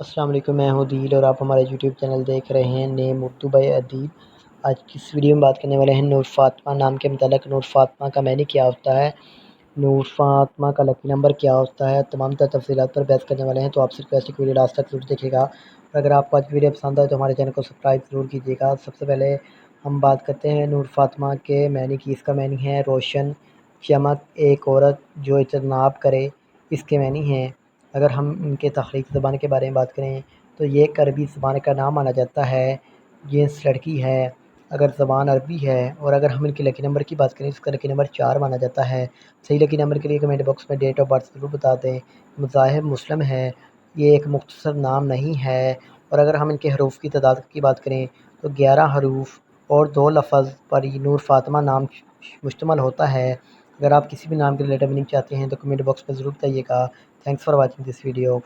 السلام علیکم، میں ہوں دل اور آپ ہمارے یوٹیوب چینل دیکھ رہے ہیں نیم اردو بائی ادیب۔ آج کی اس ویڈیو میں بات کرنے والے ہیں نور فاطمہ نام کے متعلق۔ نور فاطمہ کا معنی کیا ہوتا ہے، نور فاطمہ کا لکی نمبر کیا ہوتا ہے، تمام تر تفصیلات پر بحث کرنے والے ہیں، تو آپ صرف ایسی ویڈیو لاسٹ تک ضرور دیکھیے گا۔ اور اگر آپ کو آج کی ویڈیو پسند آئے تو ہمارے چینل کو سبسکرائب ضرور کیجیے گا۔ سب سے پہلے ہم بات کرتے ہیں نور فاطمہ کے معنی کی۔ اس کا معنی ہے روشن چمک، ایک عورت جو اجتناب کرے، اس کے معنی ہیں۔ اگر ہم ان کے تخلیقی زبان کے بارے میں بات کریں تو یہ ایک عربی زبان کا نام مانا جاتا ہے، جنس لڑکی ہے اگر زبان عربی ہے۔ اور اگر ہم ان کے لکی نمبر کی بات کریں، اس کا لکی نمبر 4 مانا جاتا ہے۔ صحیح لکی نمبر کے لیے کمنٹ باکس میں ڈیٹ آف برتھ ضرور بتا دیں۔ مذاہب مسلم ہے، یہ ایک مختصر نام نہیں ہے۔ اور اگر ہم ان کے حروف کی تعداد کی بات کریں تو 11 حروف اور 2 لفظ پر یہ نور فاطمہ نام مشتمل ہوتا ہے۔ اگر آپ کسی بھی نام کے ریلیٹڈ میننگ چاہتے ہیں تو کمنٹ باکس میں ضرور بتائیے گا۔ Thanks for watching this video.